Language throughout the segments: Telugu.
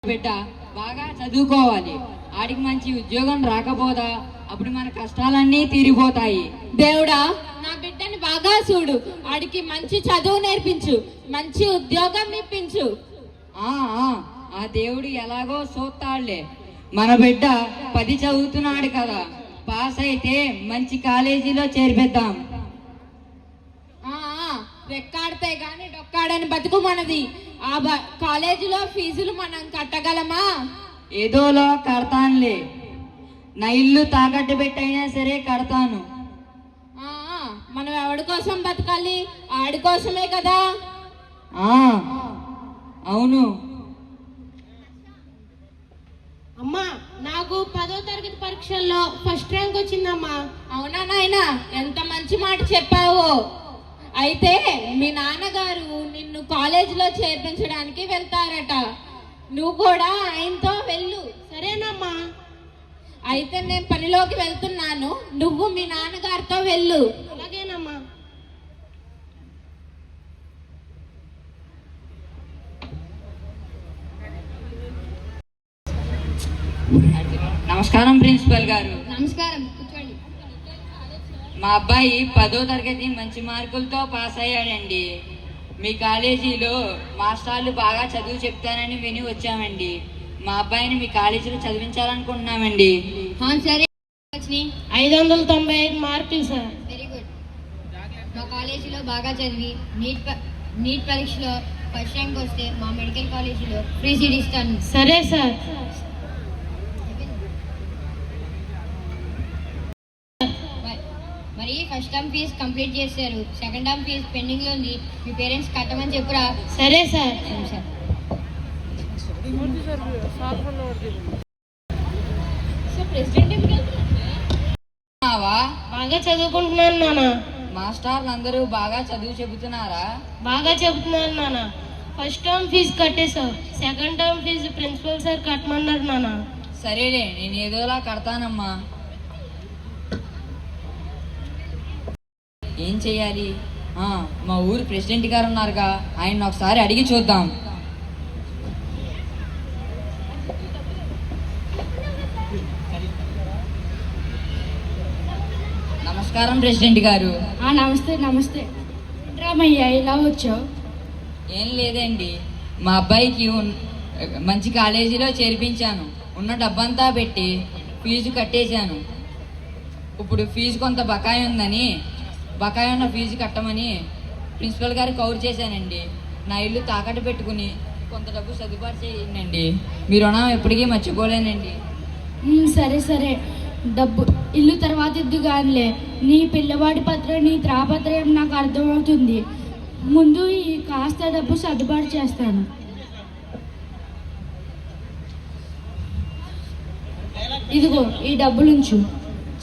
బిడ్డ బాగా చదువుకోవాలి. ఆడికి మంచి ఉద్యోగం రాకపోదా అప్పుడు మన కష్టాలన్నీ తీరిపోతాయి. దేవుడా, నా బిడ్డని బాగా చూడు, ఆడికి మంచి చదువు నేర్పించు, మంచి ఉద్యోగం ఇప్పించు. ఆ దేవుడు ఎలాగో చూస్తాడులే. మన బిడ్డ 10 చదువుతున్నాడు కదా, పాస్ అయితే మంచి కాలేజీలో చేర్పిద్దాం. రెక్కాడితే గాని డొక్కాడని బతుకు మనది. కాలేజీలో ఫీజులు మనం కట్టగలమా? ఏదోలో కడతానులే. నా ఇల్లు తాకట్టు పెట్టైనా సరే కడతాను. మనం ఎవడి కోసం బతకాలి? ఆడి కోసమే కదా. అవును అమ్మా, నాకు 10వ తరగతి పరీక్షల్లో ఫస్ట్ ర్యాంక్ వచ్చిందమ్మా. అవునా నాయనా, ఎంత మంచి మాట చెప్పావు. అయితే మీ నాన్నగారు నిన్ను కాలేజీలో చేర్పించడానికి వెళ్తారట, నువ్వు కూడా ఆయనతో వెళ్ళు. సరేనమ్మా. అయితే నేను పనిలోకి వెళ్తున్నాను, నువ్వు మీ నాన్నగారితో వెళ్ళు. అలాగేనమ్మా. నమస్కారం ప్రిన్సిపల్ గారు. నమస్కారం, కూర్చోండి. మా అబ్బాయి 10వ తరగతి మంచి మార్కులతో పాస్ అయ్యాడండి. మీ కాలేజీలో మాస్టర్లు బాగా చదువు చెప్తానని విని వచ్చామండి. మా అబ్బాయిని మీ కాలేజీలో చదివించాలనుకుంటున్నామండి. సరే, 595 మార్కులు సార్. Very good. మా కాలేజీలో బాగా చదివి నీట్ పరీక్షలో ఫస్ట్ ర్యాంక్ వస్తే మా మెడికల్ కాలేజీలో ఫ్రీ సీట్ ఇస్తాను. సరే సార్. మరి ఫస్ట్ టర్మ్ ఫీజు కంప్లీట్ చేశారు, సెకండ్ టర్మ్ ఫీజు పెండింగ్ లో ఉంది, మీ పేరెంట్స్ కట్టమని చెప్పురా. సరే సార్. బాగా చదువుకుంటున్నాను నాన్న. మాస్టర్లు అందరూ బాగా చదువు చెబుతున్నారా? బాగా చెబుతున్నాను నాన్న. ఫస్ట్ టర్మ్ ఫీజు కట్టేశావు, second term fee principal sir కట్టమన్నారు నాన్న. సరేలే, నేను ఏదోలా కడతానమ్మా. ఏం చెయ్యాలి? మా ఊరు ప్రెసిడెంట్ గారు ఉన్నారుగా, ఆయన ఒకసారి అడిగి చూద్దాం. నమస్కారం ప్రెసిడెంట్ గారు. నమస్తే. నమస్తే రామయ్య, ఇలా వచ్చావు? ఏం లేదండి, మా అబ్బాయికి మంచి కాలేజీలో చేర్పించాను. ఉన్న డబ్బంతా పెట్టి ఫీజు కట్టేశాను. ఇప్పుడు ఫీజు కొంత బకాయి ఉందని, బకాయి ఉన్న ఫీజు కట్టమని ప్రిన్సిపల్ గారికి కౌరు చేశానండి. నా ఇల్లు తాకట్టు పెట్టుకుని కొంత డబ్బు సర్దుబాటు చేయండి. మీ రుణం ఎప్పటికీ మర్చిపోలేనండి. సరే సరే, డబ్బు ఇల్లు తర్వాత ఇద్దు కానిలే. నీ పిల్లవాడి పత్రం, నీ త్రాపత్రం నాకు అర్థమవుతుంది. ముందు ఈ కాస్త డబ్బు సర్దుబాటు చేస్తాను. ఇదిగో ఈ డబ్బులుంచు.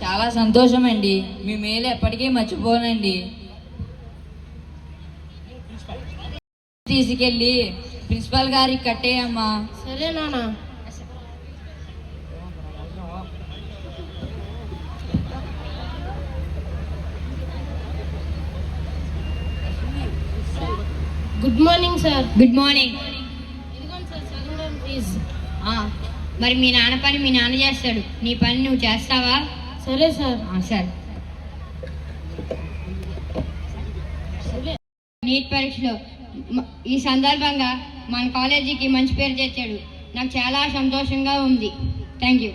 చాలా సంతోషం అండి, మీ మేలు ఎప్పటికీ మర్చిపోనండి. తీసుకెళ్ళి ప్రిన్సిపల్ గారికి కట్టేయమ్మా. సరే నాన్న. Good morning sir. Good morning. ఇదిగోండి సార్, సెకండ్ టర్మ్ ఫీజు. మరి మీ నాన్న పని మీ నాన్న చేస్తాడు, నీ పని నువ్వు చేస్తావా? సరే సార్. సార్. నీట్ పరీక్షలో ఈ సందర్భంగా మన కాలేజీకి మంచి పేరు తెచ్చాడు, నాకు చాలా సంతోషంగా ఉంది. Thank you.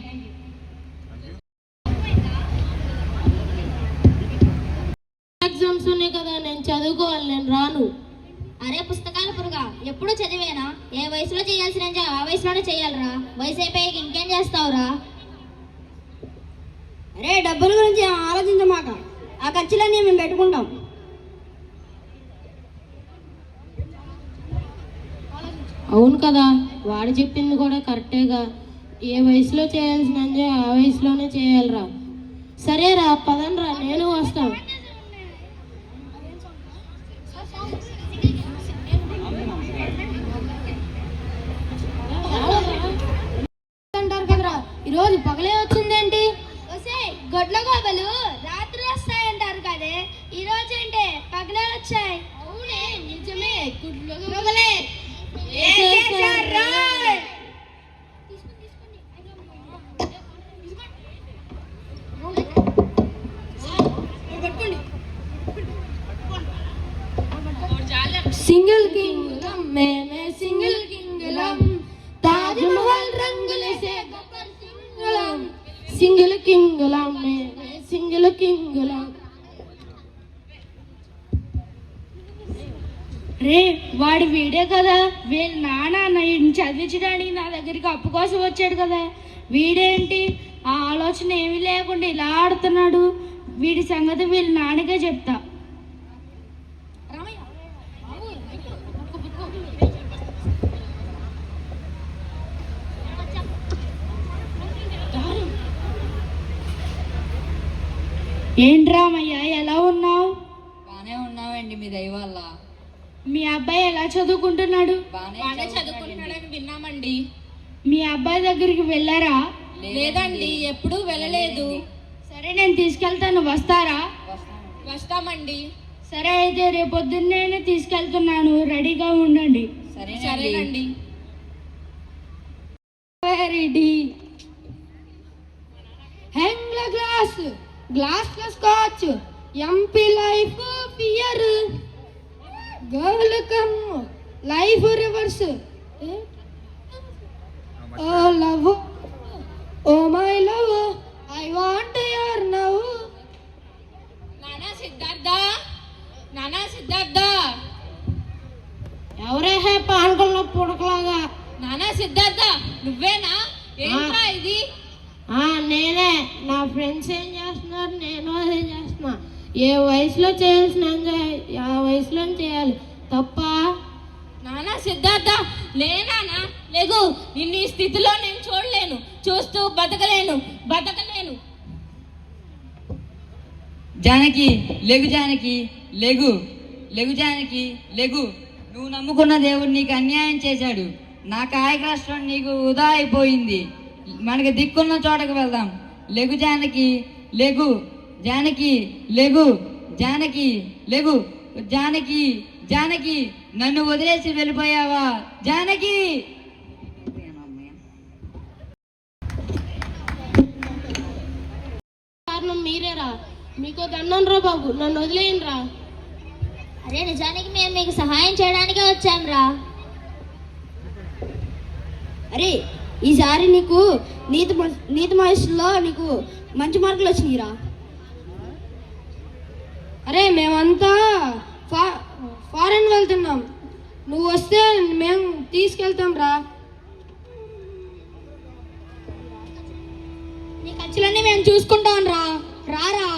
ఎగ్జామ్స్ ఉన్నాయి కదా, నేను చదువుకోవాలి, నేను రాను. అరే పుస్తకాల పురుగా, ఎప్పుడు చదివేనా? ఏ వయసులో చేయాల్సిన ఆ వయసులోనే చేయాలరా. వయసు అయిపోయాక ఇంకేం చేస్తావురా? అరే డబ్బుల గురించి ఆలోచించమాక, ఆ ఖర్చులన్నీ మేము పెట్టుకుంటాం. అవును కదా, వాడు చెప్పింది కూడా కరెక్టేగా. ఏ వయసులో చేయాల్సిన ఆ వయసులోనే చేయాలిరా. సరేరా, పదండ్రా, నేను వస్తాను. అంటారు కదరా, ఈరోజు పగలే వచ్చిందేంటి? గొడ్ల గోబలు రాత్రి వస్తాయంటారు కదే, ఈ రోజు అంటే పగలే వచ్చాయి. అవునే, నిజమే, గుడ్లు పగలే. సింగిల్ కింగులం మేమే సింగిల్ కింగులం. రే వాడు వీడే కదా, వీళ్ళ నాన్న చదివించడానికి నా దగ్గరికి అప్పు కోసం వచ్చాడు కదా, వీడేంటి ఆ ఆలోచన ఏమీ లేకుండా ఇలా ఆడుతున్నాడు. వీడి సంగతి వీళ్ళ నాన్నకే చెప్తా. ఏంటి రామయ్య ఎలా ఉన్నావు? బానే ఉన్నామండి మీ దయ వల్ల. మీ అబ్బాయి ఎలా చదువుకుంటున్నాడు? బాగా చదువుకుంటున్నాడని విన్నామండి. మీ అబ్బాయి దగ్గరికి వెళ్ళారా? లేదండి, ఎప్పుడూ వెళ్ళలేదు. సరే నేను తీసుకెళ్తాను, వస్తారా? వస్తామండి. సరే అయితే రేపు పొద్దున్నే తీసుకెళ్తున్నాను, రెడీగా ఉండండి. సరేనండి. రెడీ. హ్యాంగ్ల glass, glass scotch, empty life fear, girl come life reverse, oh love oh my love I want your now. నానా సిద్ధార్థ ఎవరే పానకంలో పుడకలాగా. నానా సిద్ధార్థ నువ్వేనా? ఏంట్రా ఇది? నేనే. నా ఫ్రెండ్స్ ఏం చేస్తున్నారు, నేను అదే చేస్తున్నా. ఏ వయసులో చేయాల్సిన ఎంజాయ్ ఆ వయసులో చేయాలి తప్ప. నానా సిద్ధార్థ లేనా? లేగు. నిన్ను ఈ స్థితిలో నేను చూడలేను, చూస్తూ బతకలేను. జానకి లెగు, జానకి లెగు, లెగు జానకి లెగు. నువ్వు నమ్ముకున్న దేవుడు నీకు అన్యాయం చేశాడు. నా కాయ కష్టం నీకు వృధా అయిపోయింది. మనకి దిక్కున్న చోటకు వెళ్దాం. లెగు జానకి లెగు, జానకి లెగు, జానకి లెగు, జానకి జానకి నన్ను వదిలేసి వెళ్ళిపోయావా జానకి? కారణం మీరేరా, మీకు దండం రా బాబు, నన్ను వదిలేయండి రా. అరే నిజానికి మేము మీకు సహాయం చేయడానికే వచ్చాంరా. అరే ఈసారి నీకు నీతి వయసులో నీకు మంచి మార్కులు వచ్చినాయిరా. అరే మేమంతా ఫారెన్ వెళ్తున్నాం, నువ్వు వస్తే మేము తీసుకెళ్తాం రా. నీ ఖర్చులన్నీ మేము చూసుకుంటాం రా, రారా.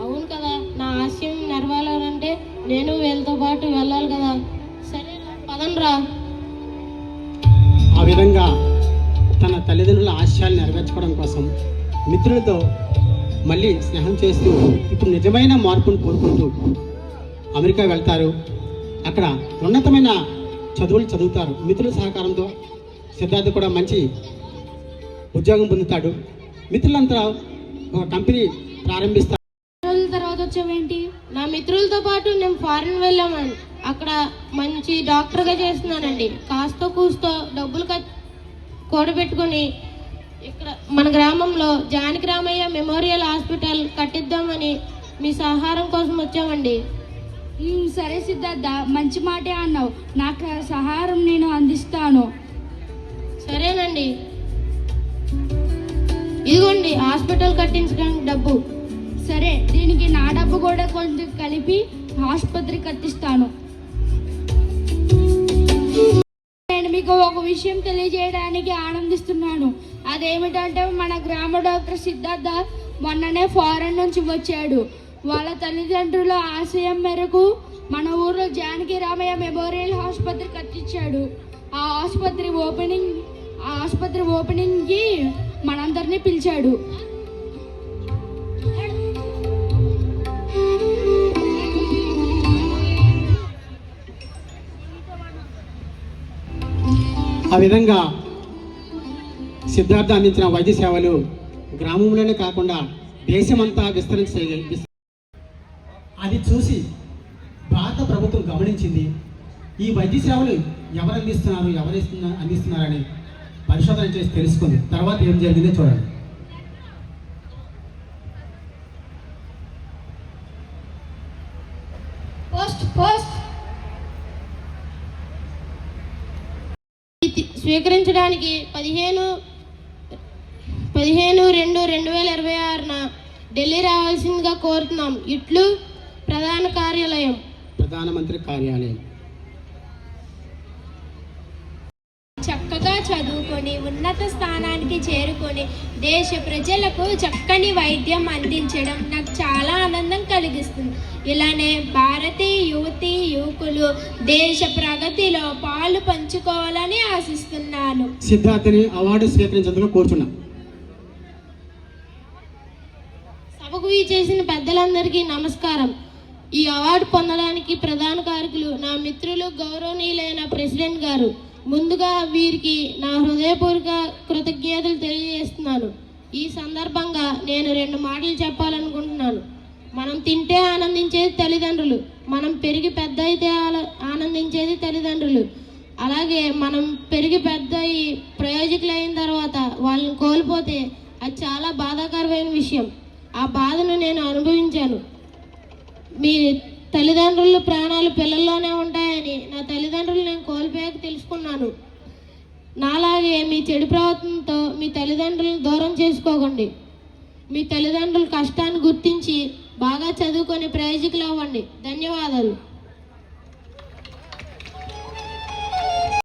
అవును కదా, నా ఆశయం నెరవేరాలంటే నేను వీళ్ళతో పాటు వెళ్ళాలి కదా. సరే పదండ్రా. ఆ విధంగా తన తల్లిదండ్రుల ఆశయాలు నెరవేర్చుకోవడం కోసం మిత్రులతో మళ్ళీ స్నేహం చేస్తూ ఇప్పుడు నిజమైన మార్పును కోరుకుంటూ అమెరికా వెళ్తారు. అక్కడ ఉన్నతమైన చదువులు చదువుతారు. మిత్రుల సహకారంతో సిద్ధార్థ్ కూడా మంచి ఉద్యోగం పొందుతాడు. మిత్రులంతా ఒక కంపెనీ ప్రారంభిస్తారు. తర్వాత వచ్చావేంటి? నా మిత్రులతో పాటు నేను ఫారెన్ వెళ్ళామండి. అక్కడ మంచి డాక్టర్గా చేస్తున్నానండి. కాస్త కూస్తో డబ్బులు కూడబెట్టుకొని ఇక్కడ మన గ్రామంలో జానకి రామయ్య మెమోరియల్ హాస్పిటల్ కట్టిద్దామని మీ సహాయం కోసం వచ్చామండి. సరే సిద్ధార్థ, మంచి మాటే అన్నావు. నాకు సహాయం నేను అందిస్తాను. సరేనండి, ఇదిగోండి హాస్పిటల్ కట్టించడానికి డబ్బు. సరే, దీనికి నా డబ్బు కూడా కొంచెం కలిపి ఆసుపత్రి కట్టిస్తాను. నేను మీకు ఒక విషయం తెలియజేయడానికి ఆనందిస్తున్నాను. అదేమిటంటే మన గ్రామ డాక్టర్ సిద్ధార్థ మొన్ననే ఫారెన్ నుంచి వచ్చాడు. వాళ్ళ తల్లిదండ్రుల ఆశయం మేరకు మన ఊర్లో జానకి రామయ్య మెమోరియల్ ఆసుపత్రి కట్టించాడు. ఆ ఆసుపత్రి ఓపెనింగ్కి మనందరినీ పిలిచాడు. ఆ విధంగా సిద్ధార్థ అందించిన వైద్య సేవలు గ్రామంలోనే కాకుండా దేశమంతా విస్తరించగలిగి అది చూసి భారత ప్రభుత్వం గమనించింది. ఈ వైద్య సేవలు ఎవరు అందిస్తున్నారని పరిశోధన చేసి తెలుసుకుంది. తర్వాత ఏం జరిగిందో చూడండి. స్వీకరించడానికి 15 15/2/2026 ఢిల్లీ రావాల్సిందిగా కోరుతున్నాం. ఇట్లు ప్రధానమంత్రి కార్యాలయం. చక్కగా చదువుకొని ఉన్నత స్థానానికి చేరుకొని దేశ ప్రజలకు చక్కని వైద్యం అందించడం నాకు చాలా ఆనందం కలిగిస్తుంది. ఇలానే భారతీయ యువకులు దేశ ప్రగతిలో పాలు పంచుకోవాలని ఆశిస్తున్నాను. సిద్ధార్థని అవార్డు స్వీకరించేందుకు కోరుచున్నాం. సభకు చేసిన పెద్దలందరికీ నమస్కారం. ఈ అవార్డు పొందడానికి ప్రధాన కారకులు నా మిత్రులు గౌరవనీయులైన ప్రెసిడెంట్ గారు. ముందుగా వీరికి నా హృదయపూర్వక కృతజ్ఞతలు తెలియజేస్తున్నాను. ఈ సందర్భంగా నేను 2 మాటలు చెప్పాలనుకుంటున్నాను. మనం తింటే ఆనందించేది తల్లిదండ్రులు, మనం పెరిగి పెద్ద అయితే ఆనందించేది తల్లిదండ్రులు. అలాగే మనం పెరిగి పెద్ద ప్రయోజకులైన తర్వాత వాళ్ళని కోల్పోతే అది చాలా బాధాకరమైన విషయం. ఆ బాధను నేను అనుభవించాను. మీ తల్లిదండ్రుల ప్రాణాలు పిల్లల్లోనే ఉంటాయని నా తల్లిదండ్రులు నేను కోల్పోయాక తెలుసుకున్నాను. నాలాగే మీ చెడు ప్రవర్తనతో మీ తల్లిదండ్రులను దూరం చేసుకోకండి. మీ తల్లిదండ్రుల కష్టాన్ని గుర్తించి బాగా చదువుకొని ప్రయోజకులు అవ్వండి. ధన్యవాదాలు.